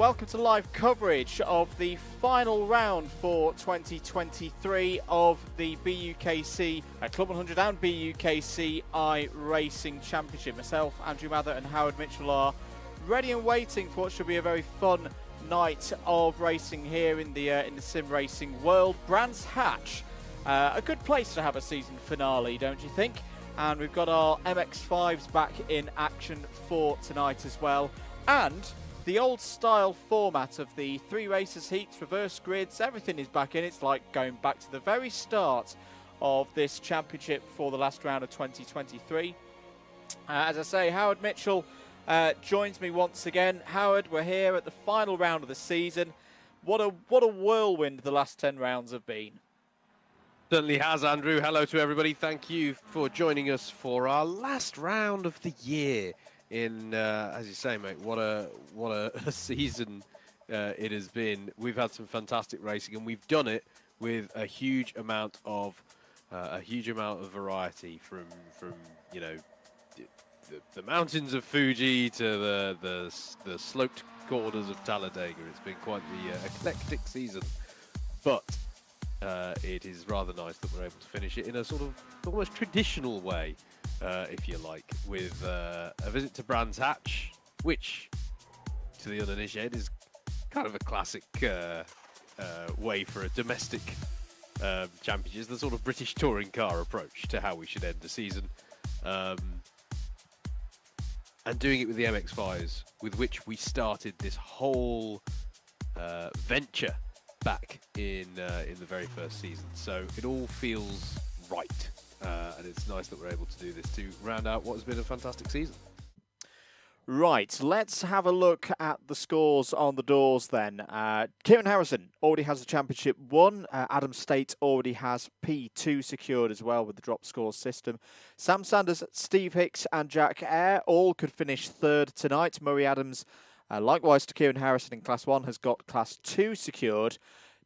welcome to live coverage of the final round for 2023 of the BUKC, Club 100 and BUKC iRacing Championship. Myself, Andrew Mather and Howard Mitchell are ready and waiting for what should be a very fun night of racing here in the sim racing world. Brands Hatch, a good place to have a season finale, don't you think? And we've got our MX-5s back in action for tonight as well. And the old style format of the 3 races, heats, reverse grids, everything is back in. It's like going back to the very start of this championship for the last round of 2023. As I say, Howard Mitchell joins me once again. Howard, we're here at the final round of the season. What a whirlwind the last 10 rounds have been. Certainly has, Andrew. Hello to everybody. Thank you for joining us for our last round of the year. As you say, mate, what a season it has been. We've had some fantastic racing, and we've done it with a huge amount of variety, from you know the mountains of Fuji to the sloped corners of Talladega. It's been quite the eclectic season, but it is rather nice that we're able to finish it in a sort of almost traditional way, if you like, with a visit to Brands Hatch, which, to the uninitiated, is kind of a classic way for a domestic championship. It's the sort of British touring car approach to how we should end the season. And doing it with the MX-5s, with which we started this whole venture back in the very first season. So it all feels right, and it's nice that we're able to do this to round out what has been a fantastic season. Right, let's have a look at the scores on the doors then. Kieran Harrison already has the championship won. Adam State already has P2 secured as well with the drop score system. Sam Sanders, Steve Hicks and Jack Eyre all could finish third tonight. Murray Adams, likewise to Kieran Harrison in Class 1, has got Class 2 secured.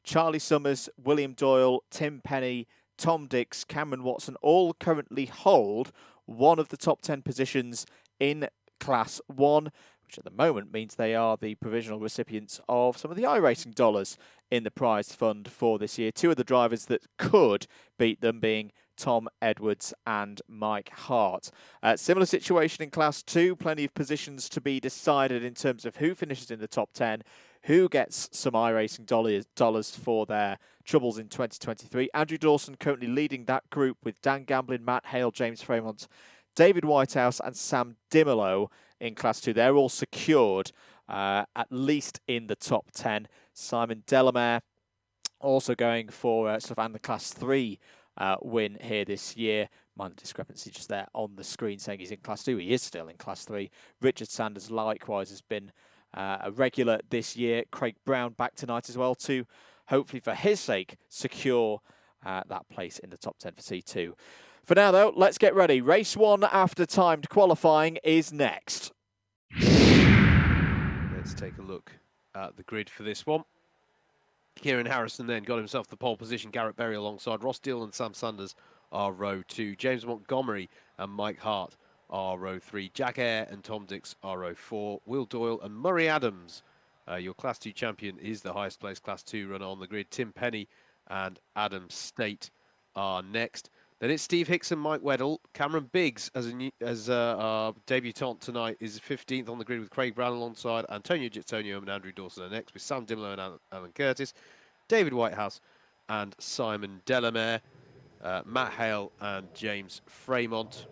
Charlie Summers, William Doyle, Tim Penny, Tom Dix, Cameron Watson all currently hold one of the top 10 positions in Class 1, which at the moment means they are the provisional recipients of some of the iRacing dollars in the prize fund for this year. 2 of the drivers that could beat them being Tom Edwards and Mike Hart. Similar situation in Class 2, plenty of positions to be decided in terms of who finishes in the top 10, who gets some iRacing dollars for their troubles in 2023. Andrew Dawson currently leading that group with Dan Gamblin, Matt Hale, James Fremont, David Whitehouse and Sam Dimolo in Class 2. They're all secured at least in the top 10. Simon Delamere also going for the Class 3 win here this year. Minor discrepancy just there on the screen saying he's in Class 2. He is still in Class 3. Richard Sanders likewise has been a regular this year. Craig Brown back tonight as well to hopefully for his sake secure that place in the top 10 for C2. For now, though, let's get ready. Race 1 after timed qualifying is next. Let's take a look at the grid for this one. Kieran Harrison then got himself the pole position. Garrett Berry alongside Ross Deal and Sam Sanders are row 2. James Montgomery and Mike Hart are row 3. Jack Eyre and Tom Dix are row 4. Will Doyle and Murray Adams, your Class 2 champion, is the highest placed Class 2 runner on the grid. Tim Penny and Adam State are next. Then it's Steve Hicks and Mike Weddle. Cameron Biggs, as our debutant tonight, is 15th on the grid with Craig Brown alongside Antonio Gittonio and Andrew Dawson are next with Sam Dimlow and Alan Curtis, David Whitehouse and Simon Delamere, Matt Hale and James Fremont.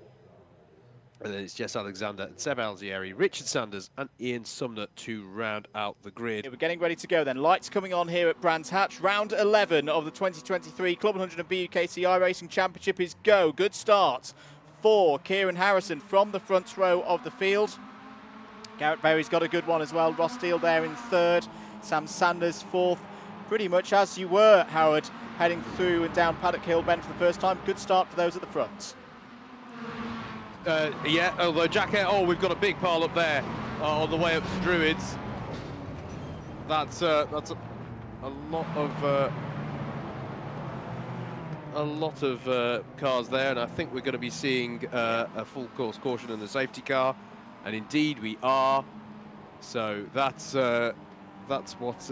And then it's Jess Alexander and Seb Algieri, Richard Sanders and Ian Sumner to round out the grid. We're getting ready to go then. Lights coming on here at Brands Hatch. Round 11 of the 2023 Club 100 and BUKC iRacing Championship is go. Good start for Kieran Harrison from the front row of the field. Garrett Berry's got a good one as well. Ross Steele there in third. Sam Sanders fourth. Pretty much as you were, Howard, heading through and down Paddock Hill Bend for the first time. Good start for those at the front. Yeah, although Jack Eyre, we've got a big pile up there on the way up to Druids. That's a lot of cars there, and I think we're going to be seeing a full course caution and a safety car, and indeed we are. So that's that's what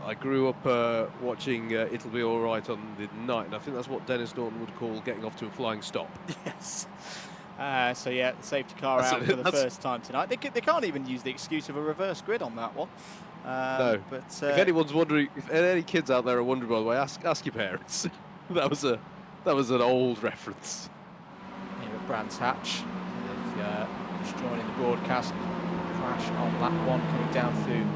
I grew up watching. It'll Be All Right on the night, and I think that's what Dennis Norton would call getting off to a flying stop. Yes. So yeah, the safety car out for the first time tonight. They can't even use the excuse of a reverse grid on that one. No. But if anyone's wondering, if any kids out there are wondering, by the way, ask your parents. that was an old reference. Here at Brands Hatch, just joining the broadcast, crash on lap 1 coming down through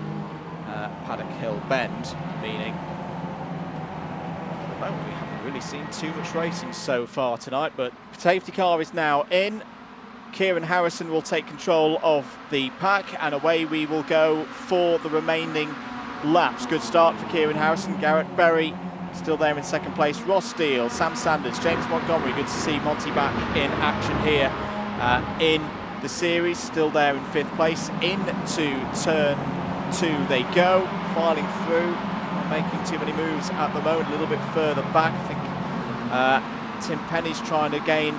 Paddock Hill Bend, meaning at the moment we haven't really seen too much racing so far tonight, but safety car is now in. Kieran Harrison will take control of the pack, and away we will go for the remaining laps. Good start for Kieran Harrison. Garrett Berry still there in second place. Ross Steele, Sam Sanders, James Montgomery. Good to see Monty back in action here in the series. Still there in 5th place. Into turn 2 they go, filing through, not making too many moves at the moment. A little bit further back. I think Tim Penny's trying to gain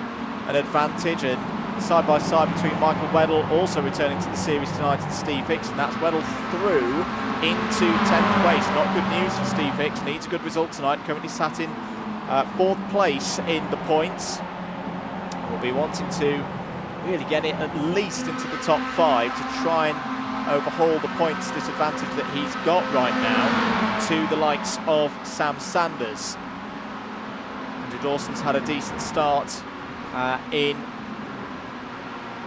an advantage, and side by side between Michael Weddle, also returning to the series tonight, and Steve Hicks, and that's Weddle through into 10th place. Not good news for Steve Hicks. Needs a good result tonight. Currently sat in 4th place in the points. Will be wanting to really get it at least into the top 5 to try and overhaul the points disadvantage that he's got right now to the likes of Sam Sanders. Andrew Dawson's had a decent start in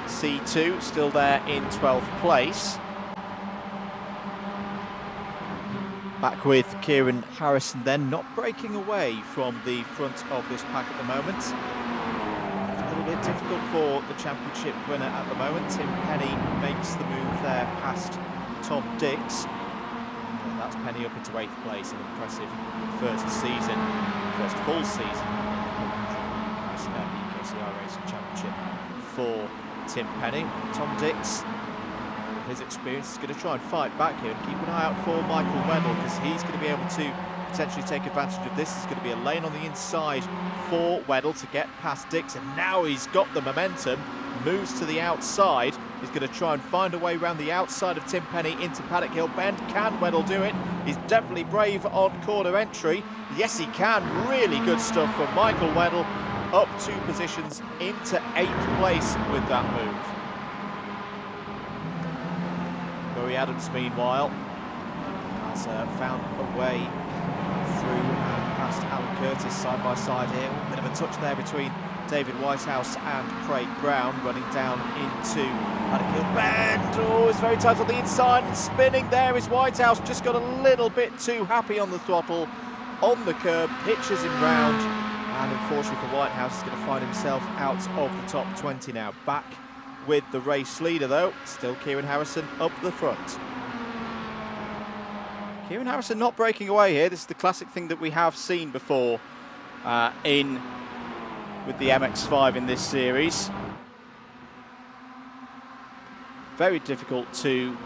C2, still there in 12th place. Back with Kieran Harrison then, not breaking away from the front of this pack at the moment. It's a little bit difficult for the championship winner at the moment. Tim Penny makes the move there past Tom Dix. And that's Penny up into 8th place, an impressive first full season of the BUKC iRACING Championship for Tim Penny. Tom Dix, with his experience, is going to try and fight back here and keep an eye out for Michael Weddle, because he's going to be able to potentially take advantage of this. There's going to be a lane on the inside for Weddle to get past Dix, and now he's got the momentum, moves to the outside. He's going to try and find a way around the outside of Tim Penny into Paddock Hill Bend. Can Weddle do it? He's definitely brave on corner entry. Yes, he can. Really good stuff from Michael Weddle. Up 2 positions into 8th place with that move. Murray Adams, meanwhile, has found a way through and past Alan Curtis side by side here. A bit of a touch there between David Whitehouse and Craig Brown, running down into Paddock Hill Bend. Oh, it's very tight on the inside and spinning. There is Whitehouse, just got a little bit too happy on the throttle, on the curb, pitches him round. And unfortunately for Whitehouse, he's going to find himself out of the top 20 now. Back with the race leader, though. Still Kieran Harrison up the front. Kieran Harrison not breaking away here. This is the classic thing that we have seen before with the MX-5 in this series. Very difficult to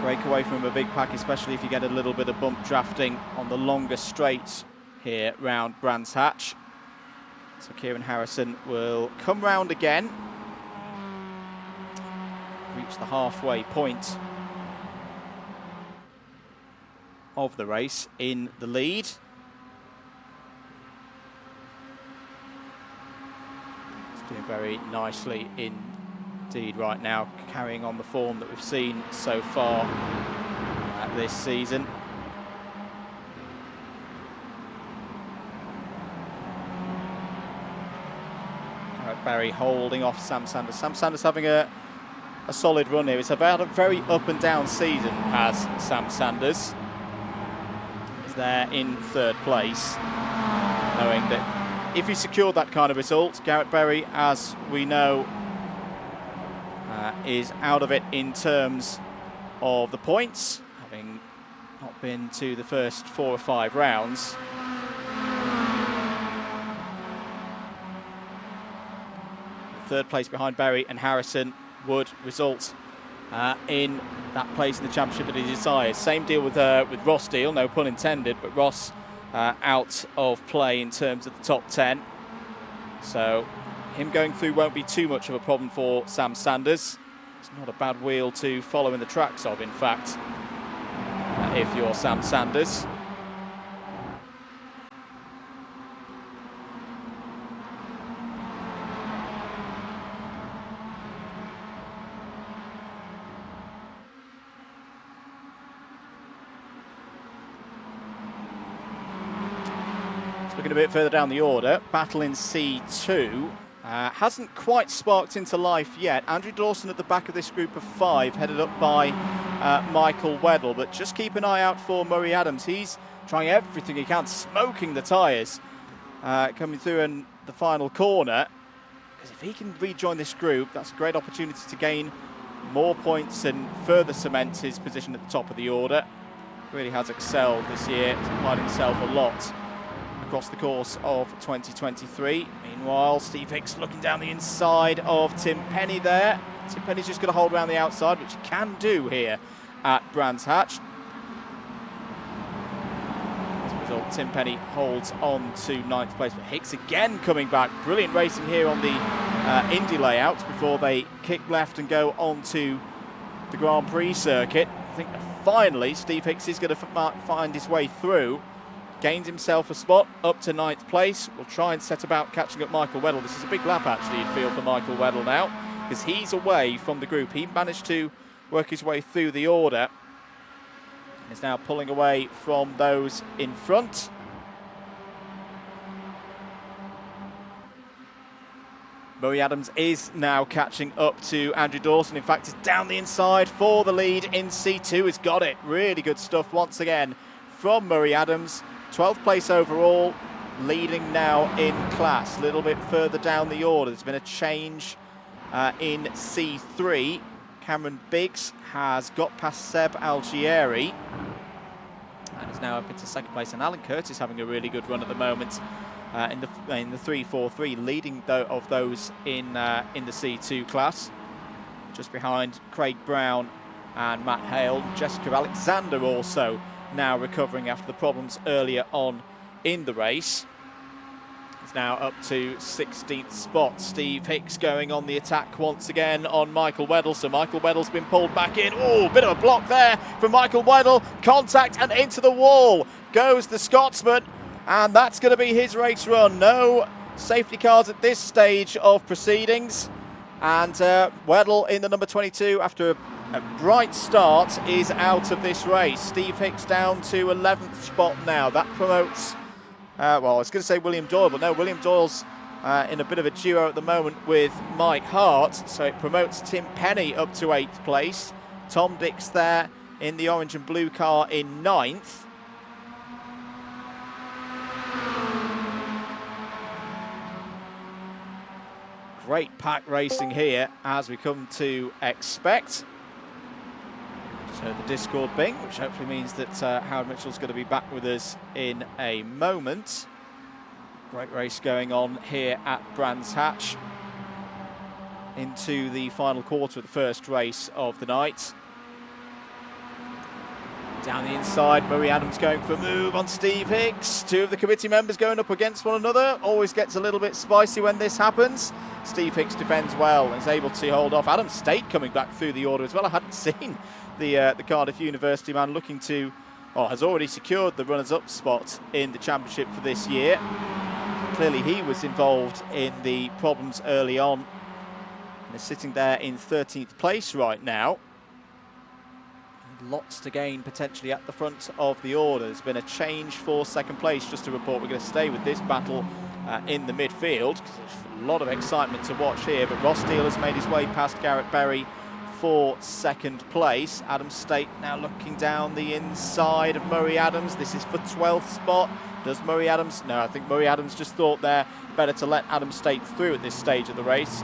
break away from a big pack, especially if you get a little bit of bump drafting on the longer straights here round Brands Hatch. So Kieran Harrison will come round again, reach the halfway point of the race in the lead. He's doing very nicely indeed right now, carrying on the form that we've seen so far this season. Barry holding off Sam Sanders. Sam Sanders having a solid run here. It's about a very up and down season as Sam Sanders is there in 3rd place, knowing that if he secured that kind of result, Garrett Berry, as we know, is out of it in terms of the points, having not been to the first 4 or 5 rounds. Third place behind Berry and Harrison would result in that place in the championship that he desires. Same deal with Ross Steele, no pun intended, but Ross out of play in terms of the top 10. So him going through won't be too much of a problem for Sam Sanders. It's not a bad wheel to follow in the tracks of, in fact, if you're Sam Sanders. Looking a bit further down the order, battle in C2 hasn't quite sparked into life yet. Andrew Dawson at the back of this group of 5, headed up by Michael Weddle, but just keep an eye out for Murray Adams. He's trying everything he can, smoking the tyres, coming through in the final corner, because if he can rejoin this group, that's a great opportunity to gain more points and further cement his position at the top of the order. Really has excelled this year, he's applied himself a lot across the course of 2023. Meanwhile, Steve Hicks looking down the inside of Tim Penny there. Tim Penny's just going to hold around the outside, which he can do here at Brands Hatch. As a result, Tim Penny holds on to 9th place, but Hicks again coming back. Brilliant racing here on the Indy layout before they kick left and go onto the Grand Prix circuit. I think finally Steve Hicks is going to find his way through. Gains himself a spot up to 9th place. Will try and set about catching up Michael Weddle. This is a big lap actually, you'd feel, for Michael Weddle now, because he's away from the group. He managed to work his way through the order and is now pulling away from those in front. Murray Adams is now catching up to Andrew Dawson. In fact, he's down the inside for the lead in C2. He's got it. Really good stuff once again from Murray Adams. 12th place overall, leading now in class. A little bit further down the order, there's been a change in C3. Cameron Biggs has got past Seb Algieri and is now up into 2nd place. And Alan Curtis having a really good run at the moment in the 3-4-3, leading of those in the C2 class. Just behind Craig Brown and Matt Hale. Jessica Alexander also now recovering after the problems earlier on in the race. He's now up to 16th spot. Steve Hicks going on the attack once again on Michael Weddle. So Michael Weddle's been pulled back in. Oh, bit of a block there from Michael Weddle. Contact and into the wall goes the Scotsman. And that's going to be his race run. No safety cars at this stage of proceedings. And Weddle in the number 22 after a bright start is out of this race. Steve Hicks down to 11th spot now. That promotes, well, I was going to say William Doyle, but no, William Doyle's in a bit of a duo at the moment with Mike Hart. So it promotes Tim Penny up to 8th place. Tom Dix there in the orange and blue car in 9th. Great pack racing here, as we come to expect. Just heard the Discord bing, which hopefully means that Howard Mitchell's going to be back with us in a moment. Great race going on here at Brands Hatch into the final quarter of the first race of the night. Down the inside, Murray Adams going for a move on Steve Hicks. Two of the committee members going up against one another. Always gets a little bit spicy when this happens. Steve Hicks defends well and is able to hold off. Adam State coming back through the order as well. I hadn't seen the Cardiff University man looking to, or has already secured the runners-up spot in the championship for this year. Clearly he was involved in the problems early on and is sitting there in 13th place right now. Lots to gain potentially at the front of the order. There's been a change for 2nd place. Just to report, we're going to stay with this battle in the midfield, because there's a lot of excitement to watch here. But Ross Steele has made his way past Garrett Berry for 2nd place. Adam State now looking down the inside of Murray Adams. This is for 12th spot. Does Murray Adams? No, I think Murray Adams just thought there better to let Adam State through at this stage of the race,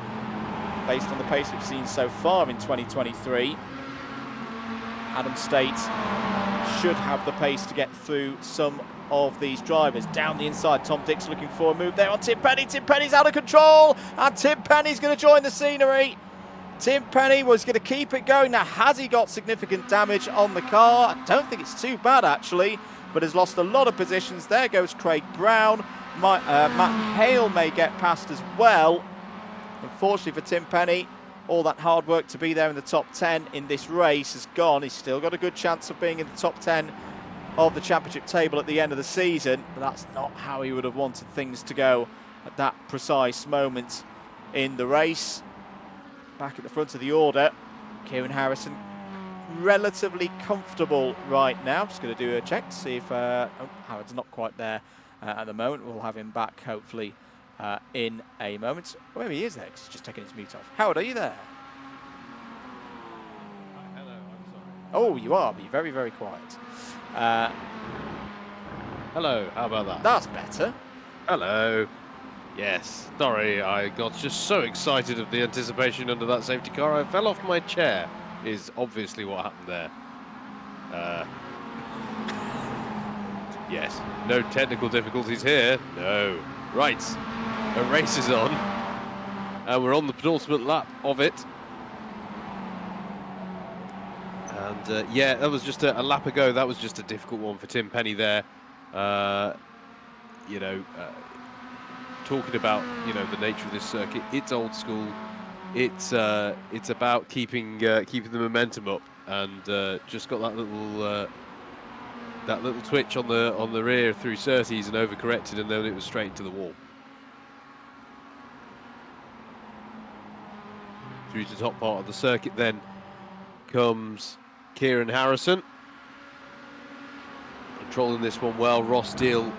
based on the pace we've seen so far in 2023. Adam State should have the pace to get through some of these drivers. Down the inside, Tom Dix looking for a move there on Tim Penny. Tim Penny's out of control, and Tim Penny's going to join the scenery. Tim Penny was going to keep it going. Now, has he got significant damage on the car? I don't think it's too bad, actually, but has lost a lot of positions. There goes Craig Brown. Matt Hale may get past as well. Unfortunately for Tim Penny, all that hard work to be there in the top 10 in this race has gone. He's still got a good chance of being in the top 10 of the championship table at the end of the season, but that's not how he would have wanted things to go at that precise moment in the race. Back at the front of the order, Kieran Harrison relatively comfortable right now. I'm just going to do a check to see if Howard's not quite there at the moment. We'll have him back hopefully in a moment. Or maybe he is there because he's just taking his mute off. Howard, are you there? Hello, I'm sorry. Oh, you are, but you're very, very quiet. Hello, how about that? That's better. Hello. Yes, sorry, I got just so excited of the anticipation under that safety car, I fell off my chair, is obviously what happened there. Yes, no technical difficulties here, no. Right, a race is on, and we're on the penultimate lap of it. And yeah, that was just a lap ago, that was just a difficult one for Tim Penny there. You know, talking about, you know, the nature of this circuit, it's old school. It's about keeping the momentum up, and just got that little twitch on the rear through Surtees and overcorrected, and then it was straight into the wall. Through to the top part of the circuit, then comes Kieran Harrison, controlling this one well. Ross Steele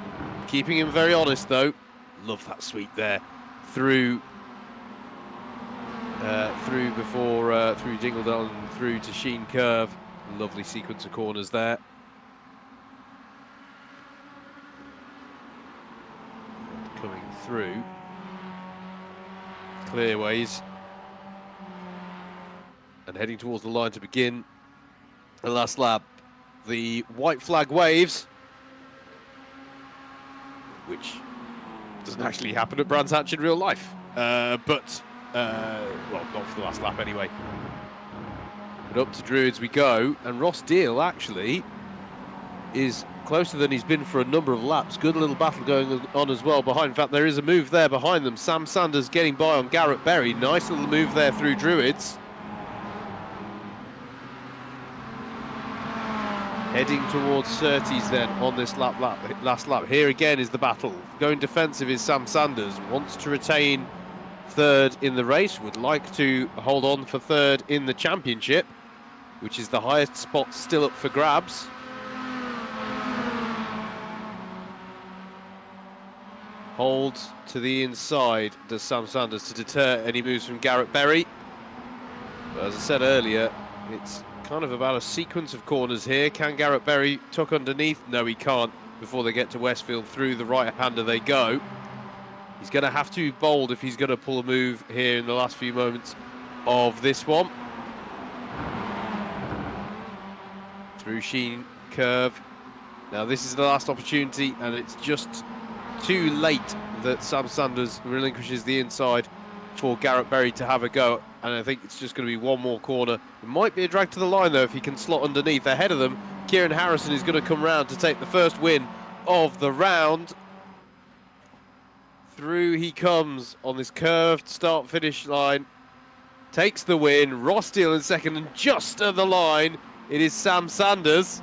keeping him very honest though. Love that sweep there through through Dingledale and through to Sheen Curve. Lovely sequence of corners there. Coming through clearways and heading towards the line to begin the last lap. The white flag waves, which doesn't actually happen at Brands Hatch in real life, but well, not for the last lap anyway. But up to Druids we go, and Ross Deal actually is closer than he's been for a number of laps. Good little battle going on as well behind. In fact, there is a move there behind them. Sam Sanders getting by on Garrett Berry. Nice little move there through Druids. Heading towards Surtees then on this last lap. Here again is the battle. Going defensive is Sam Sanders. Wants to retain third in the race. Would like to hold on for third in the championship, which is the highest spot still up for grabs. Holds to the inside, does Sam Sanders, to deter any moves from Garrett Berry. But as I said earlier, it's kind of about a sequence of corners here. Can Garrett Berry tuck underneath? No, he can't. Before they get to Westfield, through the right-hander they go. He's going to have to be bold if he's going to pull a move here in the last few moments of this one. Through Sheen Curve. Now this is the last opportunity, and it's just too late that Sam Sanders relinquishes the inside for Garrett Berry to have a go, and I think it's just going to be one more corner. It might be a drag to the line though if he can slot underneath. Ahead of them, Kieran Harrison is going to come round to take the first win of the round. Through he comes on this curved start-finish line, takes the win. Ross Steele in second, and just at the line it is Sam Sanders.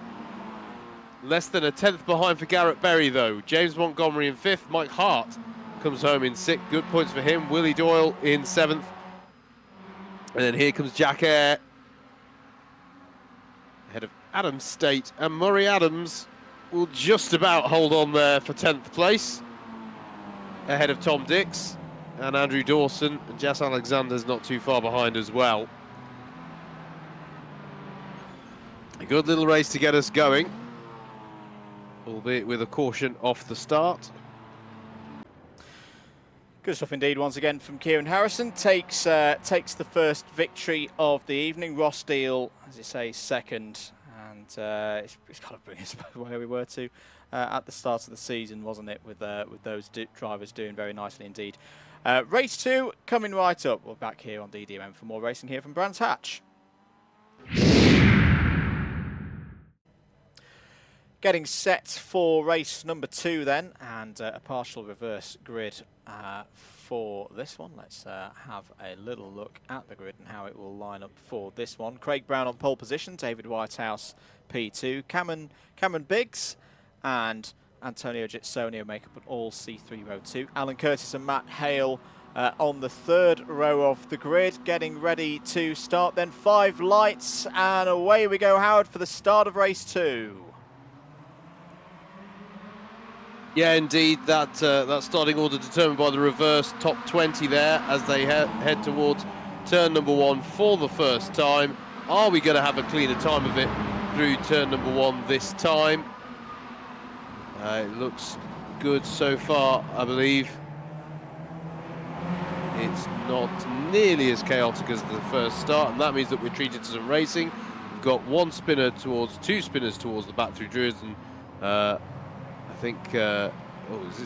Less than a tenth behind for Garrett Berry though. James Montgomery in fifth, Mike Hart comes home in sixth. Good points for him. Willie Doyle in seventh. And then here comes Jack Eyre ahead of Adam State, and Murray Adams will just about hold on there for 10th place ahead of Tom Dix and Andrew Dawson, and Jess Alexander's not too far behind as well. A good little race to get us going, albeit with a caution off the start. Good stuff indeed once again from Kieran Harrison. Takes the first victory of the evening. Ross Steele, as you say, second. And it's got to bring us back where we were to at the start of the season, wasn't it, with those drivers doing very nicely indeed. Race 2 coming right up. We're back here on DDMM for more racing here from Brands Hatch. getting set for race number 2 then, and a partial reverse grid for this one. Let's have a little look at the grid and how it will line up for this one. Craig Brown on pole position, David Whitehouse P2, Cameron Biggs and Antonio Gitsonio make up an all C3 row 2. Alan Curtis and Matt Hale on the 3rd row of the grid, getting ready to start then. 5 lights and away we go, Howard, for the start of race 2. Yeah, indeed, that starting order determined by the reverse top 20 there as they head towards turn number 1 for the first time. Are we going to have a cleaner time of it through turn number 1 this time? It looks good so far, I believe. It's not nearly as chaotic as the first start, and that means that we're treated to some racing. We've got 2 spinners towards the back through Druids, and I think, is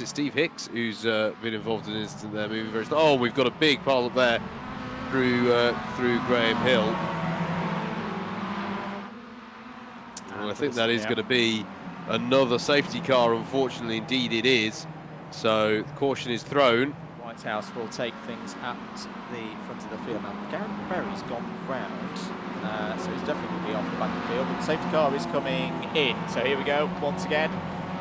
it Steve Hicks who's been involved in an incident there, moving very slow. Oh, we've got a big pile up there through Graham Hill. And I think that is going to be another safety car, unfortunately. Indeed it is. So the caution is thrown. Whitehouse will take things at the front of the field now. Garrett Berry's gone round, so he's definitely going to be off the back of the field, but the safety car is coming in. So here we go once again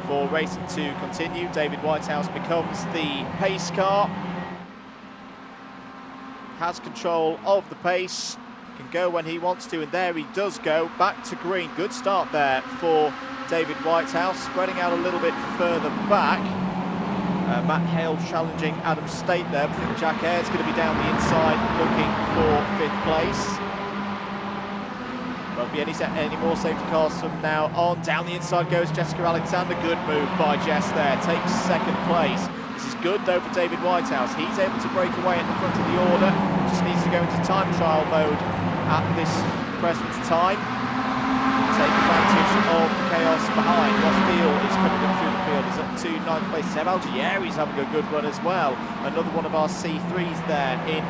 for racing to continue. David Whitehouse becomes the pace car, has control of the pace, can go when he wants to, and there he does go back to green. Good start there for David Whitehouse, spreading out a little bit further back. Matt Hale challenging Adam State there. I think Jack Ayre's going to be down the inside looking for 5th place. Won't be any more safety cars from now on. Down the inside goes Jessica Alexander. Good move by Jess there. Takes 2nd place. This is good though for David Whitehouse. He's able to break away at the front of the order. Just needs to go into time trial mode at this present time. Take advantage of the chaos behind. Ross Deal is coming up through the field. He's up to 9th place. Seb Algieri's having a good run as well. Another one of our C3s there in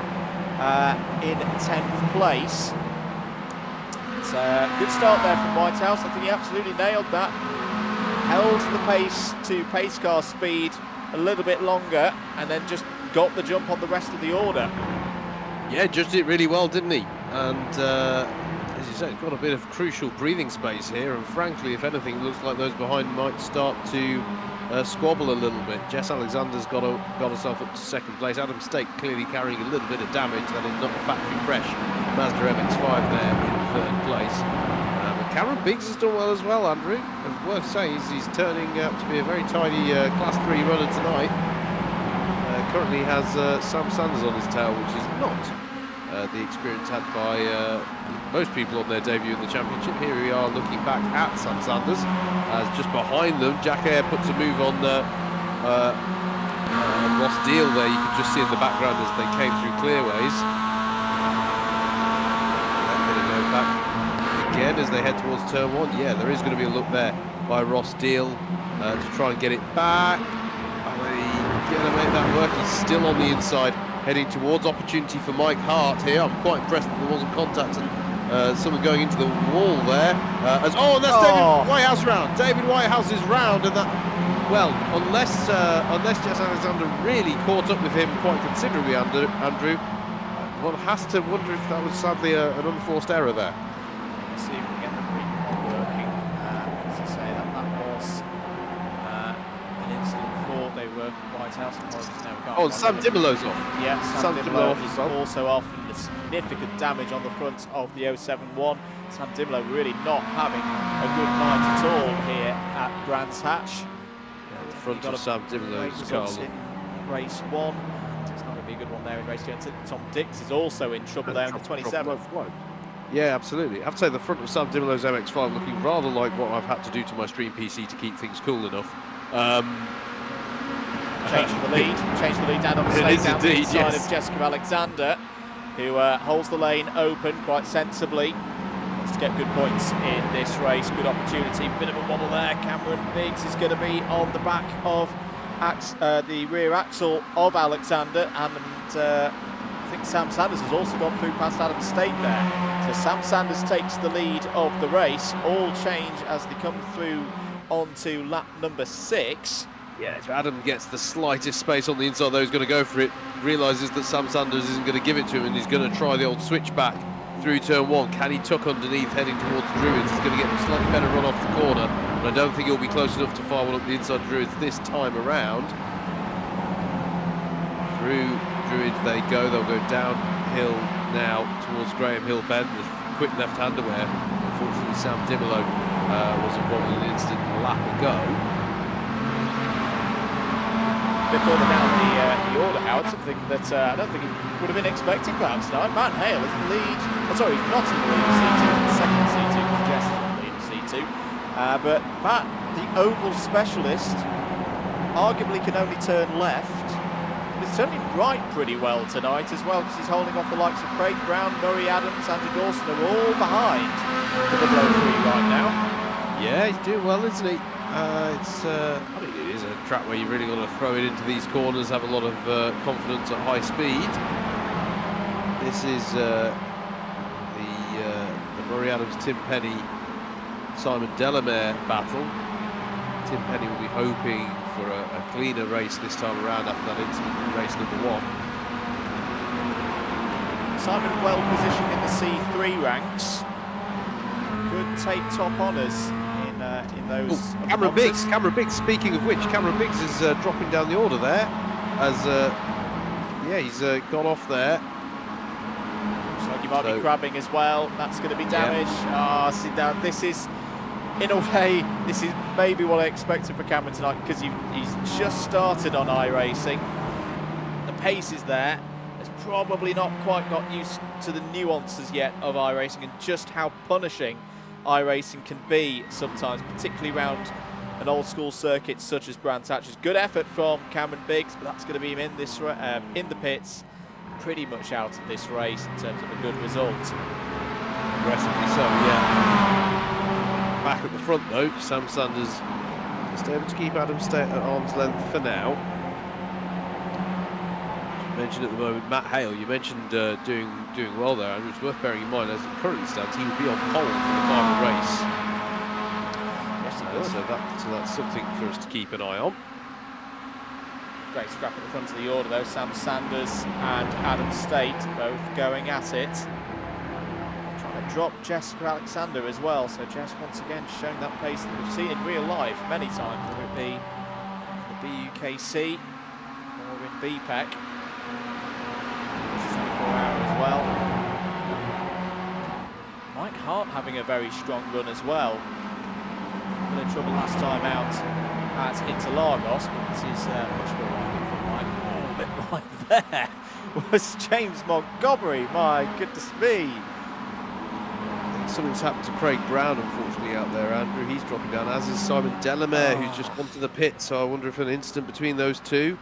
10th place. It's a good start there from Whitehouse. I think he absolutely nailed that. Held the pace to pace car speed a little bit longer and then just got the jump on the rest of the order. Yeah, judged it really well, didn't he? And as you say, got a bit of crucial breathing space here, and frankly, if anything, it looks like those behind might start to squabble a little bit. Jess Alexander's got herself up to 2nd place. Adam State clearly carrying a little bit of damage. That is not a factory fresh Mazda MX-5 there in 3rd place. But Cameron Biggs has done well as well, Andrew. And worth saying is he's turning out to be a very tidy Class 3 runner tonight. Currently has Sam Sanders on his tail, which is not the experience had by most people on their debut in the championship. Here we are looking back at Sam Sanders, as just behind them Jack Ayre puts a move on Ross Deal there. You can just see in the background as they came through clearways. They're going to go back again as they head towards turn 1. Yeah, there is going to be a look there by Ross Deal to try and get it back. Are they going to make that work? He's still on the inside, heading towards opportunity for Mike Hart here. I'm quite impressed that there wasn't contact and someone going into the wall there. And that's David Whitehouse round. David Whitehouse is round, and that, well, unless Jess Alexander really caught up with him quite considerably, Andrew, one has to wonder if that was sadly an unforced error there. Let's see if we can get the recall working. As I say, that was an incident before they were Whitehouse. Oh, Sam Dimolow's off. Yeah, Sam Dimolow is also off, and there's significant damage on the front of the 071. Sam Dimolow really not having a good night at all here at Brands Hatch. Yeah, the front of Sam Dimolow's car in race 1. And it's not going to be a good one there in race 2. And Tom Dix is also in trouble there in the 27. Yeah, absolutely. I have to say the front of Sam Dimolow's MX-5 looking rather like what I've had to do to my stream PC to keep things cool enough. Change the lead, Adam Slade down the inside of Jessica Alexander, who holds the lane open quite sensibly. Wants to get good points in this race. Good opportunity, bit of a wobble there. Cameron Biggs is going to be on the back of the rear axle of Alexander, and I think Sam Sanders has also gone through past Adam State there. So Sam Sanders takes the lead of the race. All change as they come through onto lap number 6. Yeah, if Adam gets the slightest space on the inside, though, he's going to go for it. Realises that Sam Sanders isn't going to give it to him, and he's going to try the old switchback through turn 1. Can he tuck underneath heading towards Druids? He's going to get a slightly better run off the corner, but I don't think he'll be close enough to fire one up the inside Druids this time around. Through Druids they go. They'll go downhill now towards Graham Hill Bend with quick left-hander where unfortunately Sam Dimolo was involved in an incident a lap ago. Before they're down the order, Howard, something that I don't think it would have been expected perhaps tonight. Matt Hale is in the lead. Oh, sorry, he's not in the lead of C2, he's second in C2, because Jess is in the lead of C2. But Matt, the oval specialist, arguably can only turn left. But he's turning right pretty well tonight as well, because he's holding off the likes of Craig Brown, Murray Adams, Andrew Dawson, are all behind the double 03 right now. Yeah, he's doing well, isn't he? I mean, it is a track where you really got to throw it into these corners, have a lot of confidence at high speed. This is the Murray Adams, Tim Penny, Simon Delamere battle. Tim Penny will be hoping for a cleaner race this time around after that incident in race number 1. Simon well positioned in the C3 ranks. Could take top honours in those. Cameron Biggs, speaking of which, Cameron Biggs is dropping down the order there as yeah, he's got off there. Looks like he might be crabbing as well. That's going to be damage. Ah, see now, this is, in a way, this is maybe what I expected for Cameron tonight, because he's just started on iRacing. The pace is there. Has probably not quite got used to the nuances yet of iRacing and just how punishing iRacing can be sometimes, particularly around an old school circuit such as Brands Hatches. Good effort from Cameron Biggs, but that's going to be him in this in the pits, pretty much out of this race in terms of a good result. Aggressively so, yeah. Back at the front though, Sam Sanders just able to keep Adam at arm's length for now. Mentioned at the moment Matt Hale, you mentioned doing well there, and it's worth bearing in mind as it currently stands, he would be on pole for the final race. Yes, he would. So that's something for us to keep an eye on. Great scrap at the front of the order though. Sam Sanders and Adam State both going at it. Trying to drop Jessica Alexander as well. So Jess once again showing that pace that we've seen in real life many times, whether it be the BUKC or in BPEC. 24 hour as well. Mike Hart having a very strong run as well. A bit of trouble last time out at Interlagos, but this is much more likely for Mike. Oh, a bit right there was James Montgomery. My goodness me. Something's happened to Craig Brown, unfortunately, out there, Andrew. He's dropping down, as is Simon Delamere, who's just gone to the pit. So I wonder if an incident between those two.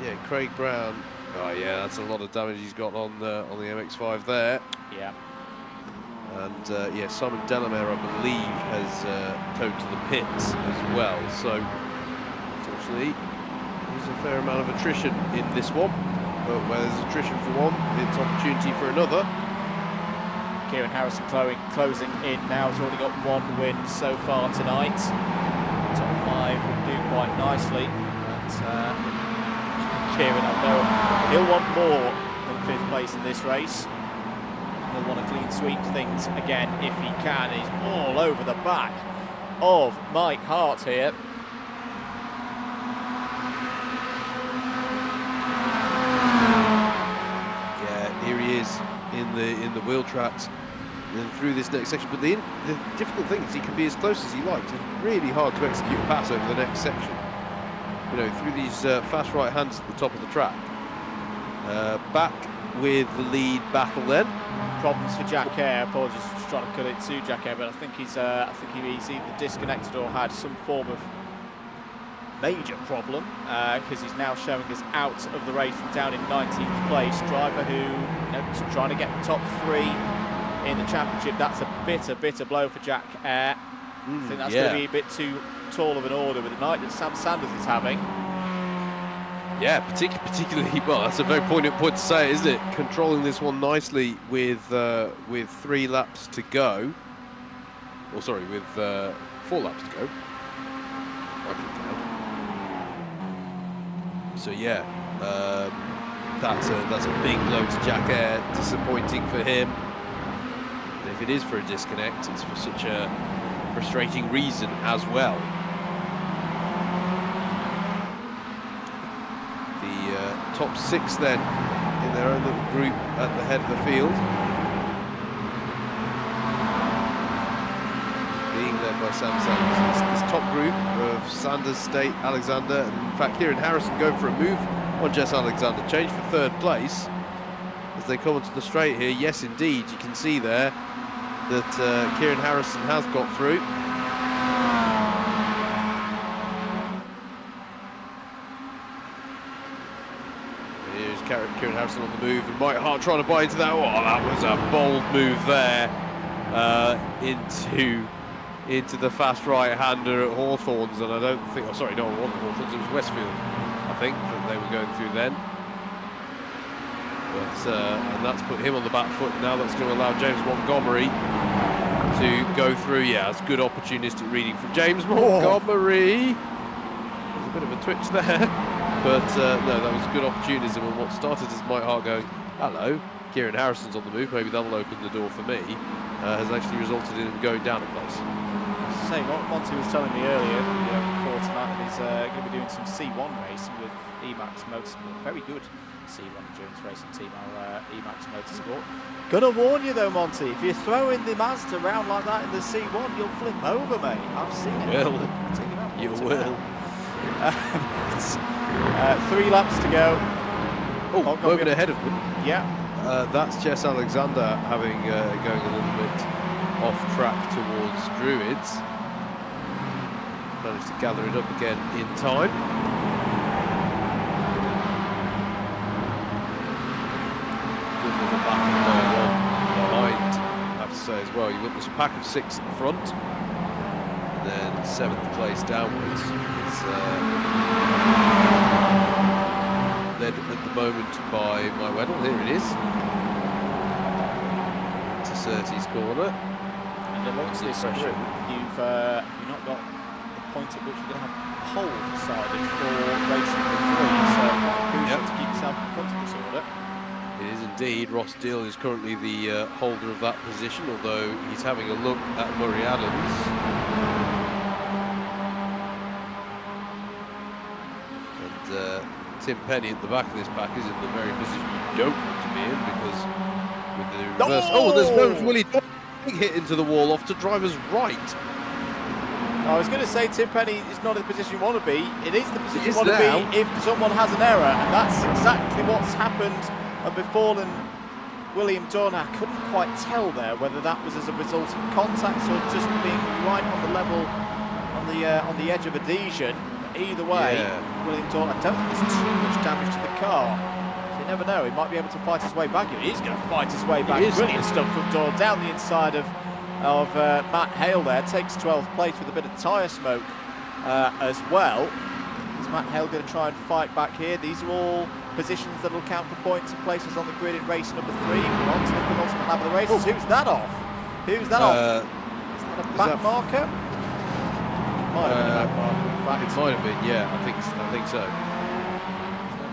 Yeah, Craig Brown. Oh yeah, that's a lot of damage he's got on the MX-5 there. Yeah. And yeah, Simon Delamere, I believe, has towed to the pits as well. So unfortunately, there's a fair amount of attrition in this one. But where there's attrition for one, it's opportunity for another. Kieran Harrison closing in now. He's already got one win so far tonight. Top 5 would do quite nicely. But Kieran, I know he'll want more than 5th place in this race. He'll want to clean sweep things again if he can. He's all over the back of Mike Hart here. Yeah, here he is in the wheel tracks and through this next section. But the difficult thing is he can be as close as he likes. It's really hard to execute a pass over the next section. You know, through these fast right hands at the top of the track. Back with the lead battle then. Problems for Jack Eyre. Apologies, just trying to cut it to Jack Eyre, but I think he's either disconnected or had some form of major problem, because he's now showing us out of the race down in 19th place. Driver who, you know, trying to get the top 3 in the championship. That's a bitter blow for Jack Eyre. I think that's going to be a bit too tall of an order with the night that Sam Sanders is having. Yeah, particularly, well, that's a very poignant point to say, isn't it? Controlling this one nicely with 3 laps to go. Or sorry, with 4 laps to go. So yeah, that's a big blow to Jack Air, disappointing for him. And if it is for a disconnect, it's for such a frustrating reason as well. Top 6 then in their own little group at the head of the field, being led by Sam Sanders. This top group of Sanders, State, Alexander, and in fact Kieran Harrison going for a move on Jess Alexander, change for 3rd place as they come onto the straight here. Yes indeed, you can see there that Kieran Harrison has got through. Kieran Harrison on the move, and Mike Hart trying to buy into that. Oh, that was a bold move there into the fast right-hander at Hawthorns, and I don't think, oh sorry, no, it wasn't Hawthorns, it was Westfield, I think, that they were going through then. But and that's put him on the back foot. Now that's going to allow James Montgomery to go through. Yeah, it's good opportunistic reading from James Montgomery. There's a bit of a twitch there. But no, that was good opportunism, and what started as Mike Hart going, hello, Kieran Harrison's on the move, maybe that'll open the door for me, has actually resulted in him going down a place. Say what Monty was telling me earlier before tonight, that he's going to be doing some C1 racing with Emax Motorsport. Very good C1 endurance racing team, our Emax Motorsport. Gonna warn you though, Monty, if you're throwing the Mazda around like that in the C1, you'll flip over, mate. I've seen it. You will. 3 laps to go. Oh, moving ahead of them. Yeah. That's Jess Alexander having going a little bit off track towards Druids. Managed to gather it up again in time. Good little battle going on behind, I have to say as well. You've got this pack of 6 at the front, and then 7th place downwards. It's led at the moment by Mike Weddle. Here it is. To Surtees corner. And amongst this group, you've not got the point at which you're going to have pole decided for race number 3. So crucial to keep yourself in front of this order. It is indeed. Ross Deal is currently the holder of that position, although he's having a look at Murray Adams. Tim Penny at the back of this pack is in the very position you don't want to be in, because with the reverse... Oh, there's no Willie Big hit into the wall off to driver's right. I was going to say Tim Penny is not in the position you want to be. It is the position you want to be if someone has an error, and that's exactly what's happened and befallen William Dunn. I couldn't quite tell there whether that was as a result of contacts or just being right on the level, on the edge of adhesion. Either way, William Dunn, I don't think there's too much damage to the car. So you never know, he might be able to fight his way back. He is going to fight his way back. Brilliant stuff from Dunn down the inside of Matt Hale there. Takes 12th place with a bit of tyre smoke as well. Is Matt Hale going to try and fight back here? These are all positions that will count for points and places on the grid in race number 3. We're on to the penultimate lap of the races. Who's that off? Who's that off? Is that a back marker? Might have been a back marker, in fact. It might have been, yeah, I think so.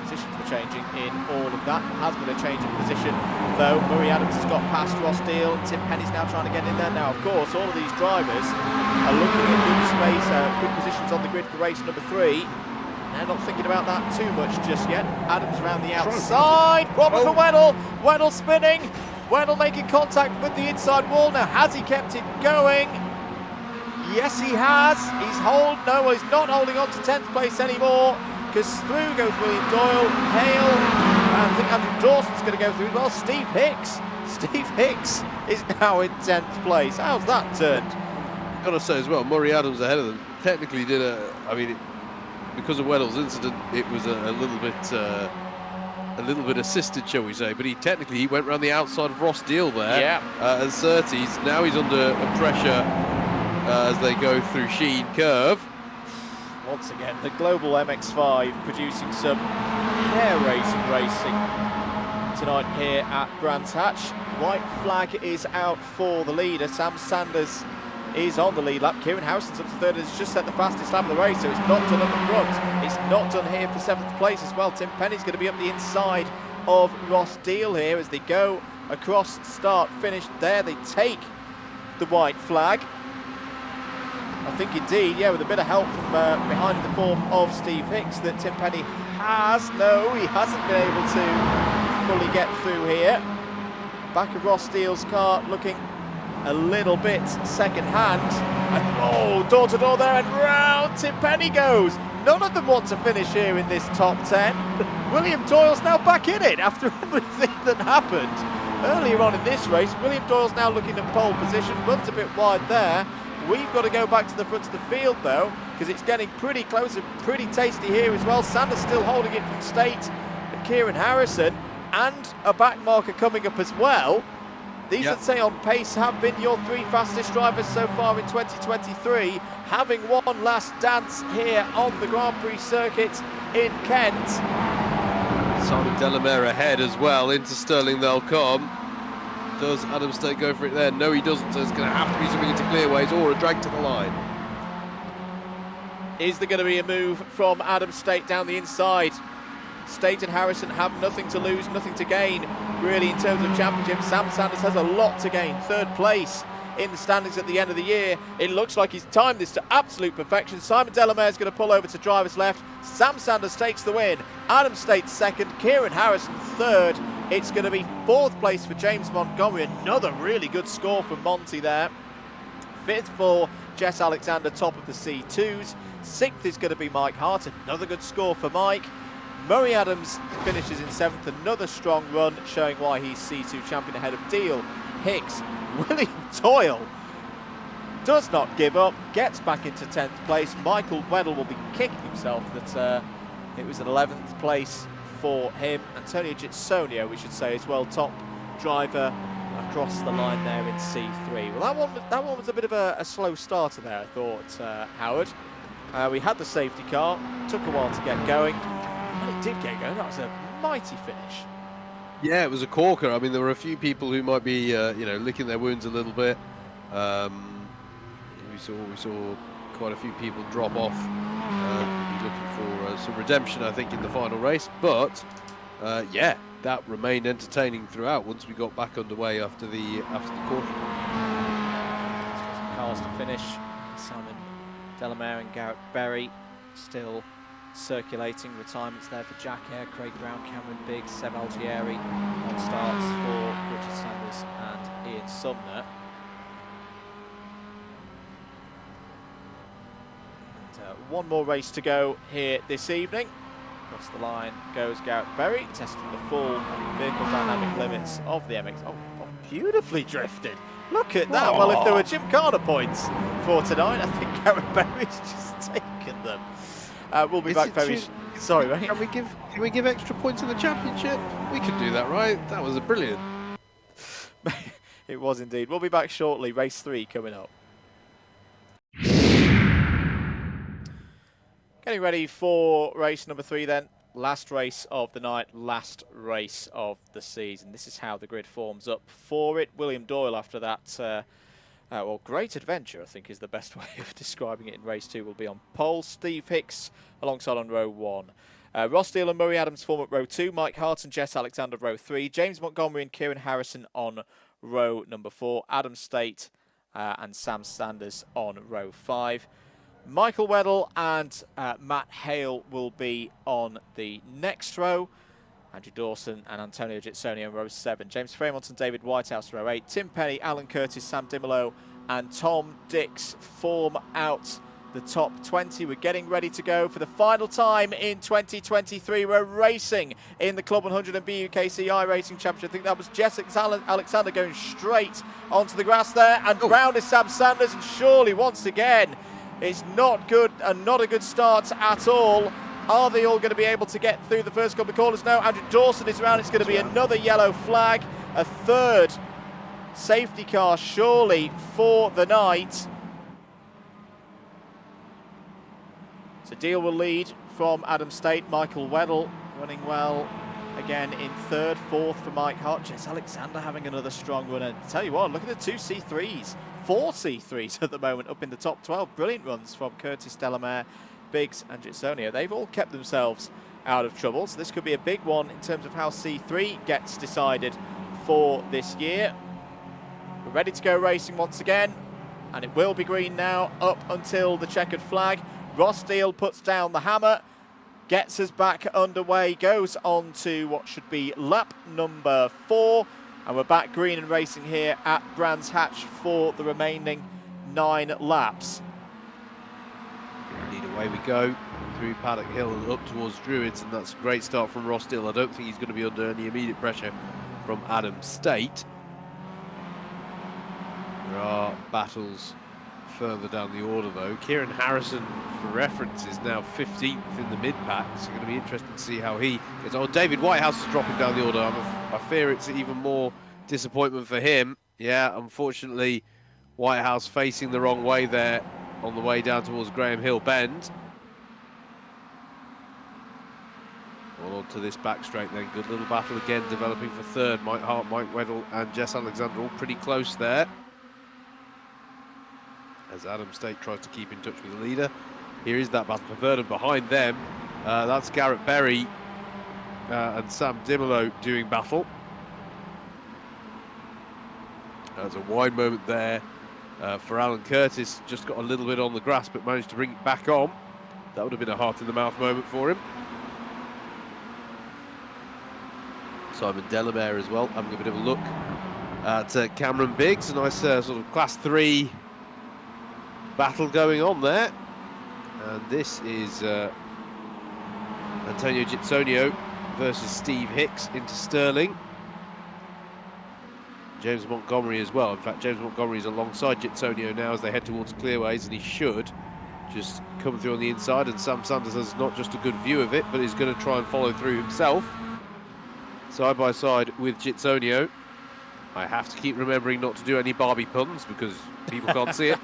Positions were changing in all of that. There has been a change in position, though. Murray Adams has got past Ross Deal. Tim Penny's now trying to get in there. Now, of course, all of these drivers are looking at good space, good positions on the grid for race number 3. They're not thinking about that too much just yet. Adams around the outside. Problem for Weddle. Weddle spinning. Weddle making contact with the inside wall. Now, has he kept it going? Yes, he has. He's not holding on to 10th place anymore, because through goes William Doyle, Hale, and I think Andrew Dawson's going to go through as well. Steve Hicks is now in 10th place. How's that turned? I've got to say as well, Murray Adams ahead of them technically did because of Weddle's incident, it was a little bit assisted, shall we say, but he went around the outside of Ross Deal there. Yeah. And Surtees, now he's under pressure as they go through Sheen Curve. once again, the Global MX-5 producing some hair-raising racing tonight here at Brands Hatch. White flag is out for the leader. Sam Sanders is on the lead lap. Kieran Harrison's up to third and has just set the fastest lap of the race, so it's not done at the front. It's not done here for 7th place as well. Tim Penny's going to be up the inside of Ross Deal here as they go across start finish. There they take the white flag. I think indeed, yeah, with a bit of help from behind the form of Steve Hicks, that Tim Penny has. No, he hasn't been able to fully get through here. Back of Ross Steele's car looking a little bit second hand. And oh, door to door there and round Tim Penny goes. None of them want to finish here in this top 10. William Doyle's now back in it after everything that happened earlier on in this race. William Doyle's now looking at pole position, runs a bit wide there. We've got to go back to the front of the field though, because it's getting pretty close and pretty tasty here as well. Sanders still holding it from State and Kieran Harrison, and a back marker coming up as well. These that say on pace have been your 3 fastest drivers so far in 2023, having one last dance here on the Grand Prix circuit in Kent. Simon Delamere ahead as well. Into Stirling they'll come. Does Adam State go for it there? No, he doesn't, so it's going to have to be something into clearways or a drag to the line. Is there going to be a move from Adam State down the inside? State and Harrison have nothing to lose, nothing to gain, really, in terms of championship. Sam Sanders has a lot to gain. 3rd place in the standings at the end of the year. It looks like he's timed this to absolute perfection. Simon Delamere is going to pull over to driver's left. Sam Sanders takes the win. Adam State 2nd, Kieran Harrison 3rd. It's going to be 4th place for James Montgomery. Another really good score from Monty there. 5th for Jess Alexander, top of the C2s. 6th is going to be Mike Hart. Another good score for Mike. Murray Adams finishes in 7th. Another strong run, showing why he's C2 champion ahead of Deal, Hicks. William Doyle does not give up, gets back into 10th place. Michael Weddle will be kicking himself that it was an 11th place for him. Antonio Gitsonio, we should say as well, top driver across the line there in C3. Well, that one was a bit of a slow starter there, I thought, Howard. We had the safety car, took a while to get going, and it did get going. That was a mighty finish. Yeah, it was a corker. I mean, there were a few people who might be, licking their wounds a little bit. We saw quite a few people drop off, looking for some redemption, I think, in the final race. But yeah, that remained entertaining throughout once we got back underway after the caution. Cars to finish. Simon Delamere and Garrett Berry still circulating. Retirements there for Jack Hare, Craig Brown, Cameron Biggs, Seb Algieri on starts for Richard Sanders and Ian Sumner. And, one more race to go here this evening. Across the line goes Garrett Berry, testing the full vehicle dynamic limits of the MX. Oh, beautifully drifted. Look at that. Well, if there were Gymkhana points for tonight, I think Garrett Berry's just taken them. We'll be back very... Sorry, mate. Can we give extra points in the championship? We could do that, right? That was brilliant. It was indeed. We'll be back shortly. Race 3 coming up. Getting ready for race number 3 then. Last race of the night, last race of the season. This is how the grid forms up for it. William Doyle, after that... well, great adventure, I think, is the best way of describing it in race 2, will be on pole. Steve Hicks alongside on row 1. Ross Deal and Murray Adams form up row 2. Mike Hart and Jess Alexander row 3. James Montgomery and Kieran Harrison on row number 4. Adam State and Sam Sanders on row 5. Michael Weddle and Matt Hale will be on the next row. Andrew Dawson and Antonio Gitsonio in row 7. James Fremont and David Whitehouse row 8. Tim Penny, Alan Curtis, Sam Dimolo and Tom Dix form out the top 20. We're getting ready to go for the final time in 2023. We're racing in the CLUB100 BUKC iRACing Championship. I think that was Jess Alexander going straight onto the grass there. And round is Sam Sanders, and surely once again it's not good and not a good start at all. Are they all going to be able to get through the first couple of corners? No, Andrew Dawson is around. It's going to be another yellow flag. A third safety car, surely, for the night. So Deal will lead from Adam State. Michael Weddle running well again in third. Fourth for Mike Hart. Jess Alexander having another strong run. And tell you what, look at the 2 C3s. 4 C3s at the moment up in the top 12. Brilliant runs from Curtis Delamere, Biggs and Jitsonio. They've all kept themselves out of trouble. So this could be a big one in terms of how C3 gets decided for this year. We're ready to go racing once again. And it will be green now up until the checkered flag. Ross Deal puts down the hammer, gets us back underway, goes on to what should be lap number 4. And we're back green and racing here at Brands Hatch for the remaining 9 laps. Indeed, away we go through Paddock Hill and up towards Druids, and that's a great start from Ross Deal. I don't think he's going to be under any immediate pressure from Adam State. There are battles further down the order though. Kieran Harrison, for reference, is now 15th in the mid-pack, so it's going to be interesting to see how he gets on. David Whitehouse is dropping down the order. I fear it's even more disappointment for him. Yeah, unfortunately, Whitehouse facing the wrong way there on the way down towards Graham Hill Bend. On to this back straight then. Good little battle again developing for third. Mike Hart, Mike Weddle and Jess Alexander all pretty close there, as Adam State tries to keep in touch with the leader. Here is that battle for third, and behind them, that's Garrett Berry and Sam Dimolo doing battle. There's a wide moment there for Alan Curtis. Just got a little bit on the grass, but managed to bring it back on. That would have been a heart-in-the-mouth moment for him. Simon Delamere as well, having a bit of a look at Cameron Biggs. A nice sort of Class 3 battle going on there. And this is Antonio Jitsonio versus Steve Hicks into Sterling. James Montgomery as well. In fact, James Montgomery is alongside Jitsonio now as they head towards Clearways, and he should just come through on the inside. And Sam Sanders has not just a good view of it, but is going to try and follow through himself. Side by side with Jitsonio. I have to keep remembering not to do any Barbie puns because people can't see it.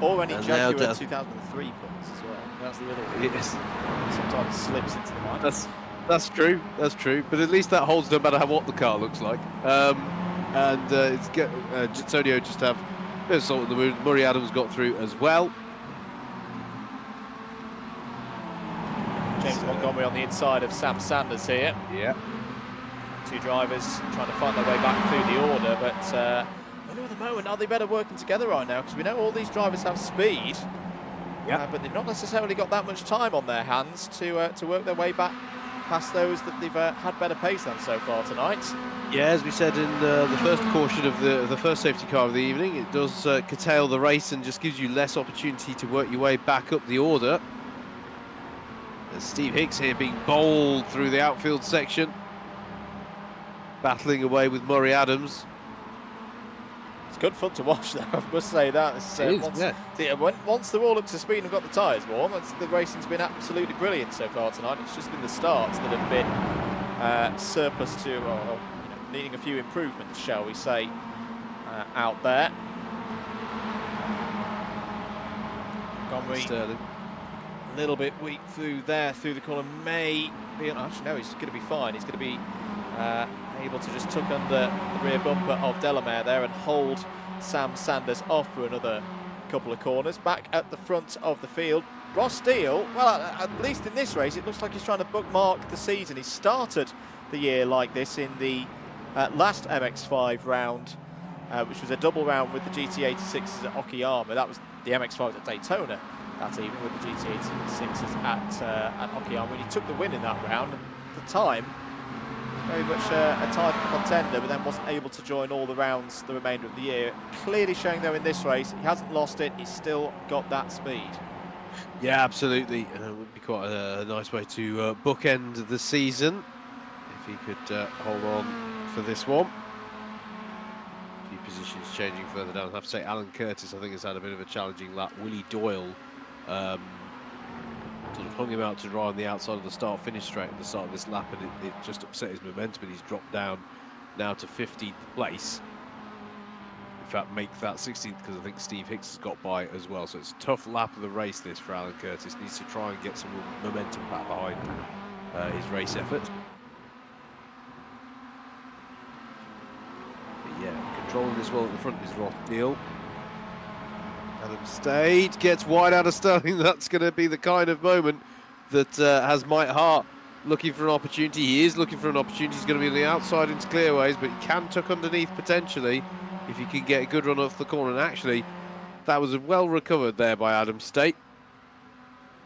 Or any Jaguar 2003 puns as well. That's the other one. Yes. Sometimes slips into the mind. That's true. That's true. But at least that holds no matter what the car looks like. It's Jitsonio just have a bit of salt in the wound. Murray Adams got through as well. James Montgomery on the inside of Sam Sanders here. Yeah. 2 drivers trying to find their way back through the order, but at the moment, are they better working together right now? Because we know all these drivers have speed, but they've not necessarily got that much time on their hands to work their way back past those that they've had better pace than so far tonight. Yeah, as we said in the first caution of the first safety car of the evening, it does curtail the race and just gives you less opportunity to work your way back up the order. There's Steve Hicks here being bowled through the outfield section, battling away with Murray Adams. It's good fun to watch, though. I must say that. Once they're all up to speed and got the tyres warm, the racing's been absolutely brilliant so far tonight. It's just been the starts that have been surplus to, or needing a few improvements, shall we say, out there. Montgomery, Sterling. a little bit weak through the corner. May be, actually no, he's going to be fine. He's going to be able to just tuck under the rear bumper of Delamere there and hold Sam Sanders off for another couple of corners. Back at the front of the field, Ross Deal, well, at least in this race, it looks like he's trying to bookmark the season. He started the year like this in the last MX5 round, which was a double round with the GT86s at Okayama. That was the MX5s at Daytona, that evening, with the GT86s at Okayama. And he took the win in that round, and at the time, very much a title contender, but then wasn't able to join all the rounds the remainder of the year. Clearly showing, though, in this race, he hasn't lost it. He's still got that speed. Yeah, absolutely. And it would be quite a nice way to bookend the season if he could hold on for this one. A few positions changing further down. I have to say, Alan Curtis, I think, has had a bit of a challenging lap. Willie Doyle sort of hung him out to dry on the outside of the start-finish straight at the start of this lap, and it just upset his momentum, and he's dropped down now to 15th place. fact make that 16th, because I think Steve Hicks has got by as well. So it's a tough lap of the race this for Alan Curtis. Needs to try and get some momentum back behind his race effort. But yeah, controlling this well at the front is Ross Deal. Adam Stade gets wide out of Sterling. That's going to be the kind of moment that has Mike Hart looking for an opportunity. He is looking for an opportunity. He's going to be on the outside into clearways, but he can tuck underneath potentially if he can get a good run off the corner. And actually, that was well recovered there by Adam Stade.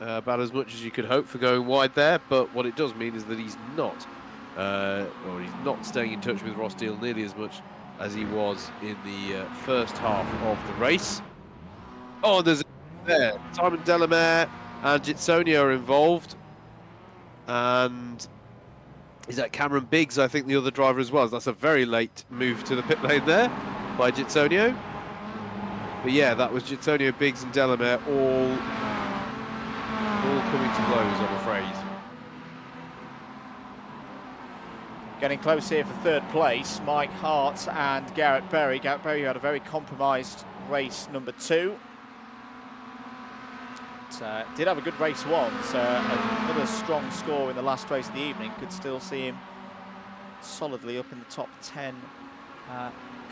About as much as you could hope for going wide there, but what it does mean is that he's not, or he's not staying in touch with Ross Deal nearly as much as he was in the first half of the race. Oh, there's there. Simon Delamere and Jitsonia are involved. And is that Cameron Biggs, I think, the other driver as well? That's a very late move to the pit lane there by Jitsonio. But yeah, that was Jitsonio, Biggs and Delamere all coming to blows, I'm afraid. Getting close here for third place, Mike Hart and Garrett Berry. Garrett Berry had a very compromised race number 2. Did have a good race 1, so another strong score in the last race of the evening. Could still see him solidly up in the top 10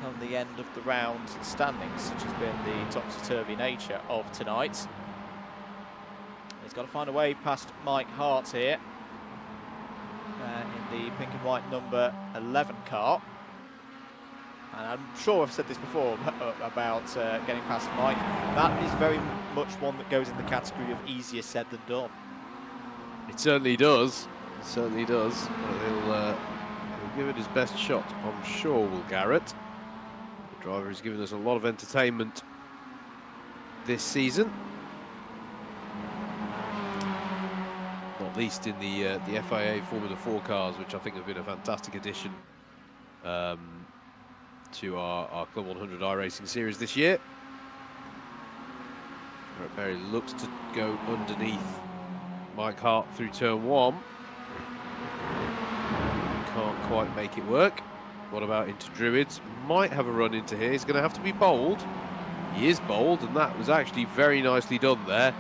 come the end of the round standings, such has been the topsy-turvy nature of tonight. He's got to find a way past Mike Hart here in the pink and white number 11 car. And I'm sure I've said this before about getting past Mike. That is very much one that goes in the category of easier said than done. It certainly does. It certainly does. He'll give it his best shot, I'm sure, will Garrett. The driver has given us a lot of entertainment this season. Not least in the FIA Formula 4 cars, which I think have been a fantastic addition to our Club 100 iRacing series this year. Garrett Berry looks to go underneath Mike Hart through turn 1. Can't quite make it work. What about into Druids? Might have a run into here. He's going to have to be bold. He is bold, and that was actually very nicely done there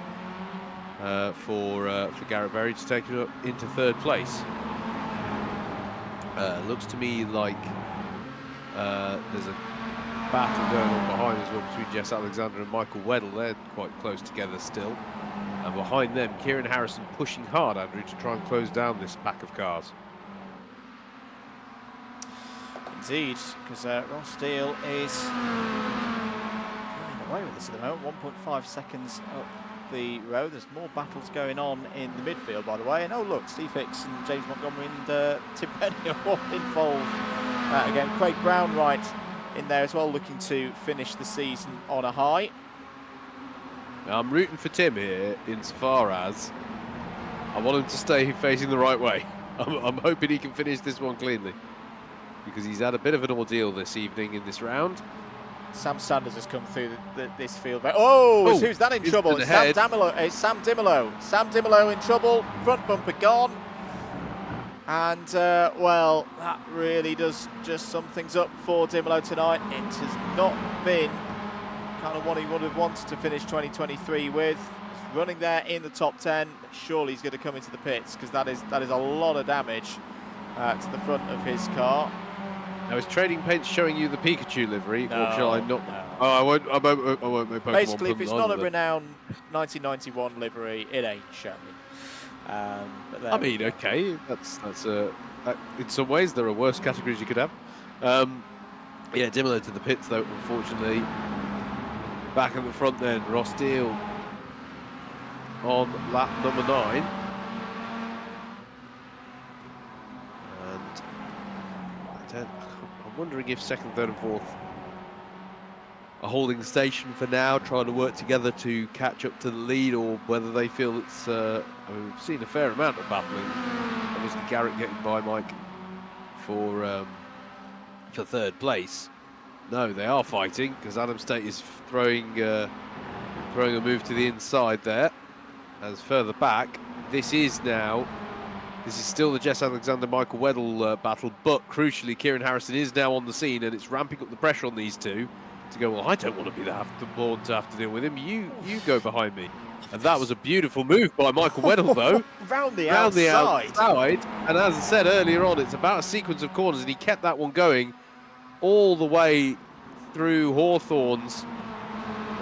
for Garrett Berry to take it up into third place. Looks to me like there's a battle going on behind as well between Jess Alexander and Michael Weddle. They're quite close together still. And behind them, Kieran Harrison pushing hard, Andrew, to try and close down this pack of cars. Indeed, because Ross Steele is running away with this at the moment. 1.5 seconds up the road. There's more battles going on in the midfield, by the way. And oh look, Steve Hicks and James Montgomery and Tim Penny are all involved. Again, Craig Brownwright in there as well, looking to finish the season on a high. Now, I'm rooting for Tim here insofar as I want him to stay facing the right way. I'm hoping he can finish this one cleanly, because he's had a bit of an ordeal this evening in this round. Sam Sanders has come through this field. Oh, who's that in trouble? It's Sam Dimolo. It's Sam Dimolo. Sam Dimolo in trouble. Front bumper gone. And, well, that really does just sum things up for Dimolo tonight. It has not been kind of what he would have wanted to finish 2023 with. He's running there in the top 10. Surely he's going to come into the pits, because that is a lot of damage to the front of his car. Now, is Trading Paints showing you the Pikachu livery, no, or shall I not? No. Oh, I won't make Pokemon. Basically, if it's not a renowned 1991 livery, it ain't showing. I mean, okay, that's in some ways there are worse categories you could have. Yeah, Dimolo to the pits though, unfortunately. Back at the front then, Ross Steele on lap number 9. And I'm wondering if second, third and fourth are holding station for now, trying to work together to catch up to the lead, or whether they feel it's... I mean, we've seen a fair amount of battling. Obviously, Garrett getting by Mike for third place. No, they are fighting, because Adam Stade is throwing a move to the inside there. As further back, this is still the Jess Alexander Michael Weddle battle, but crucially Kieran Harrison is now on the scene, and it's ramping up the pressure on these two to go, well, I don't want to be the one to have to deal with him. You go behind me. And that was a beautiful move by Michael Weddle, though. Round the outside. outside. And as I said earlier on, it's about a sequence of corners, and he kept that one going all the way through Hawthorns,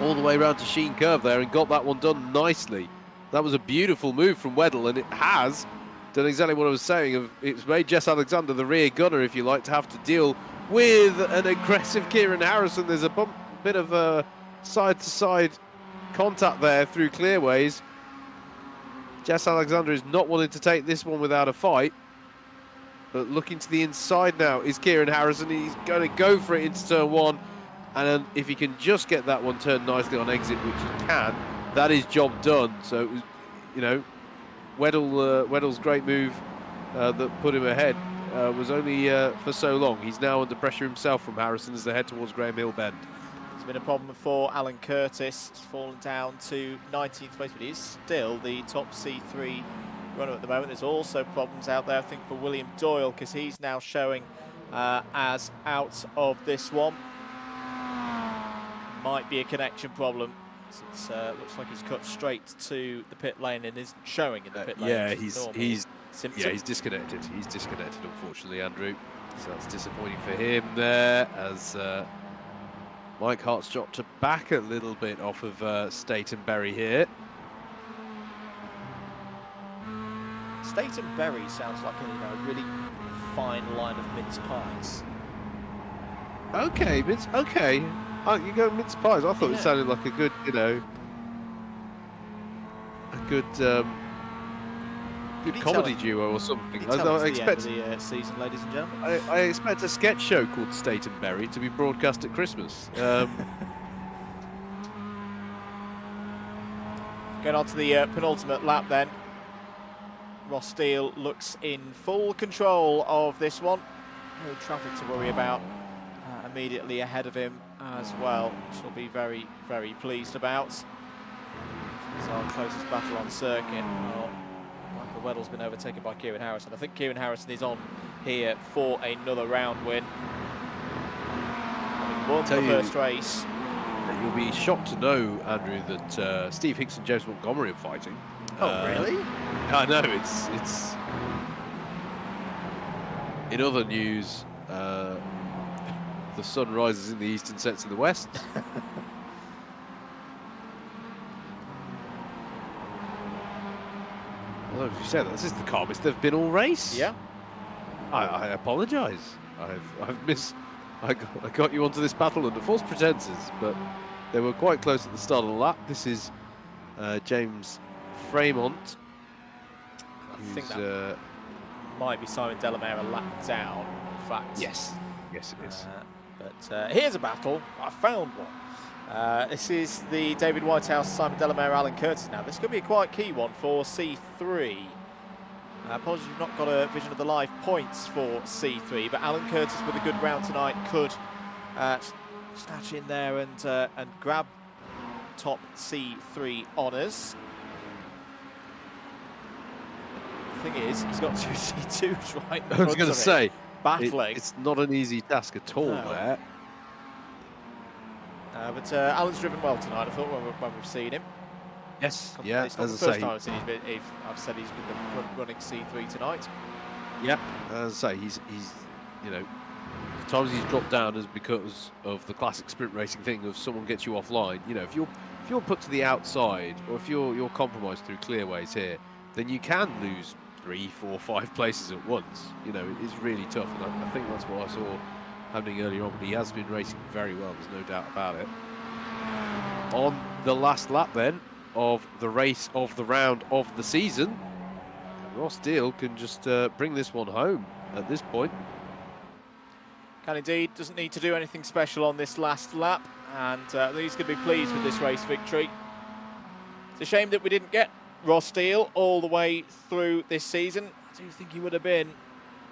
all the way around to Sheen Curve there, and got that one done nicely. That was a beautiful move from Weddle, and it has done exactly what I was saying. It's made Jess Alexander, the rear gunner, if you like, to have to deal with an aggressive Kieran Harrison. There's a bit of a side-to-side contact there through clearways. Jess Alexander is not wanting to take this one without a fight, but looking to the inside now is Kieran Harrison. He's going to go for it into turn one, and if he can just get that one turned nicely on exit, which he can, that is job done. So it was, you know, Weddle's great move that put him ahead was only for so long. He's now under pressure himself from Harrison as they head towards Graham Hill Bend. It's been a problem for Alan Curtis. He's fallen down to 19th place, but he's still the top C3 runner at the moment. There's also problems out there, I think, for William Doyle, because he's now showing as out of this one. Might be a connection problem. It looks like he's cut straight to the pit lane and isn't showing in the pit lane. Yeah, he's disconnected. He's disconnected, unfortunately, Andrew. So that's disappointing for him there, as Mike Hart's dropped to back a little bit off of Staten Berry here. Staten Berry sounds like a really fine line of mince pies. Okay, okay. Oh, you go mince pies. I thought it sounded like a good, you know, a good comedy duo or something. I expect the season, ladies and gentlemen. I expect a sketch show called Staten Berry to be broadcast at Christmas. Going on to the penultimate lap then. Ross Steele looks in full control of this one. No traffic to worry about. Immediately ahead of him as well, which he'll be very, very pleased about. It's our closest battle on circuit. Well, Michael Weddle's been overtaken by Kieran Harrison. I think Kieran Harrison is on here for another round win. Having won the first race. You'll be shocked to know, Andrew, that Steve Hicks and James Montgomery are fighting. Oh, really? I know, it's... In other news, the sun rises in the east and sets in the west. Although, as you said, this is the calmest they've been all race. Yeah. I apologise. I got you onto this battle under false pretences, but they were quite close at the start of the lap. This is James Fremont. I think that might be Simon Delamere a lap down, in fact. Yes, it is. But here's a battle. I found one. This is the David Whitehouse, Simon Delamere, Alan Curtis. Now, this could be a quite key one for C3. Apologies, we've not got a vision of the live points for C3, but Alan Curtis with a good round tonight could snatch in there and grab top C3 honours. The thing is, he's got two C2s right in front I was going to say, battling. It's not an easy task at all there. But Alan's driven well tonight, I thought, when we've seen him. Yes, yeah, as I say. First time I've said he's been the front-running C3 tonight. Yeah, as I say, he's you know, the times he's dropped down is because of the classic sprint racing thing of someone gets you offline. You know, if you're put to the outside, or if you're compromised through clearways here, then you can lose 3, 4, 5 places at once. You know, it is really tough, and I think that's what I saw happening earlier on. But he has been racing very well, there's no doubt about it. On the last lap then of the race of the round of the season, Ross Steele can just bring this one home at this point. Can indeed, doesn't need to do anything special on this last lap, and he's going to be pleased with this race victory. It's a shame that we didn't get Ross Steele all the way through this season. I do think he would have been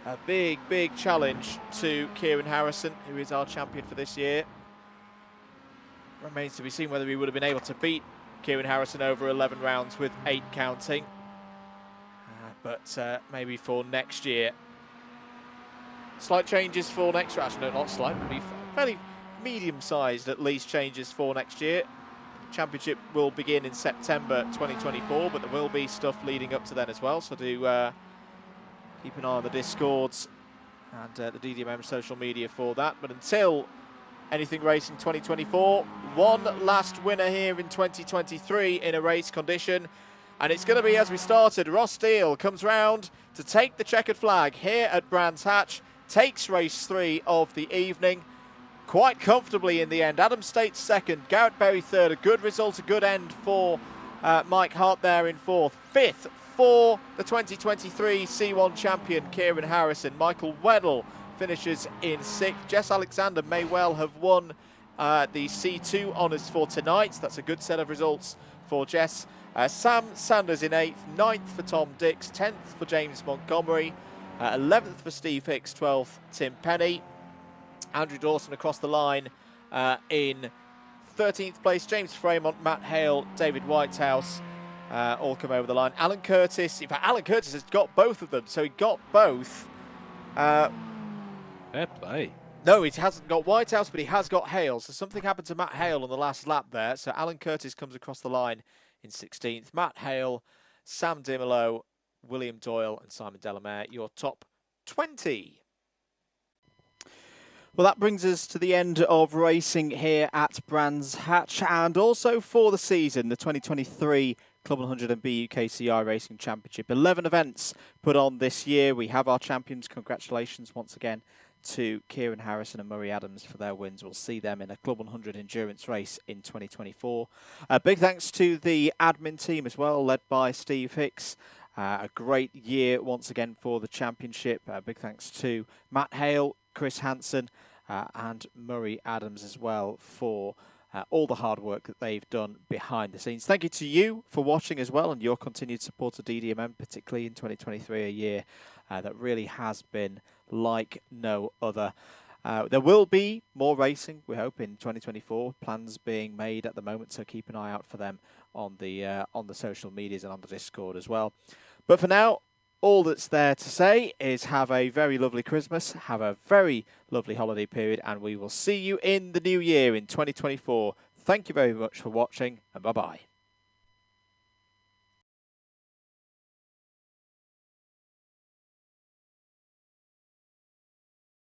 a big, big challenge to Kieran Harrison, who is our champion for this year. Remains to be seen whether he would have been able to beat Kieran Harrison over 11 rounds with 8 counting. But maybe for next year. Slight changes for next round. No, not slight. It'll be medium-sized at least changes for next year. Championship will begin in September 2024, but there will be stuff leading up to then as well, so do keep an eye on the Discords and the DDMM social media for that. But until Anything Racing 2024, one last winner here in 2023 in a race condition, and it's going to be, as we started, Ross Steele comes round to take the checkered flag here at Brands Hatch, takes race 3 of the evening quite comfortably in the end. Adam States second, Garrett Berry third, a good result, a good end for Mike Hart there in fourth. Fifth for the 2023 C1 champion Kieran Harrison. Michael Weddle finishes in sixth. Jess Alexander may well have won the C2 honours for tonight. That's a good set of results for Jess. Sam Sanders in 8th, 9th for Tom Dix, 10th for James Montgomery, 11th for Steve Hicks, 12th Tim Penny. Andrew Dawson across the line in 13th place. James Fremont, Matt Hale, David Whitehouse all come over the line. Alan Curtis, in fact, Alan Curtis has got both of them, so he got both. Fair play. No, he hasn't got Whitehouse, but he has got Hale. So something happened to Matt Hale on the last lap there. So Alan Curtis comes across the line in 16th. Matt Hale, Sam Dimolo, William Doyle and Simon Delamere, your top 20. Well, that brings us to the end of racing here at Brands Hatch, and also for the season, the 2023 Club 100 and BUKC iRacing Championship. 11 events put on this year. We have our champions. Congratulations once again to Kieran Harrison and Murray Adams for their wins. We'll see them in a Club 100 endurance race in 2024. Big thanks to the admin team as well, led by Steve Hicks. A great year once again for the championship. Big thanks to Matt Hale, Chris Hansen and Murray Adams as well for all the hard work that they've done behind the scenes. Thank you to you for watching as well and your continued support of DDMM, particularly in 2023, a year that really has been like no other. There will be more racing, we hope, in 2024. Plans being made at the moment, so keep an eye out for them on the social medias and on the Discord as well. But for now, all that's there to say is have a very lovely Christmas, have a very lovely holiday period, and we will see you in the new year in 2024. Thank you very much for watching, and bye-bye.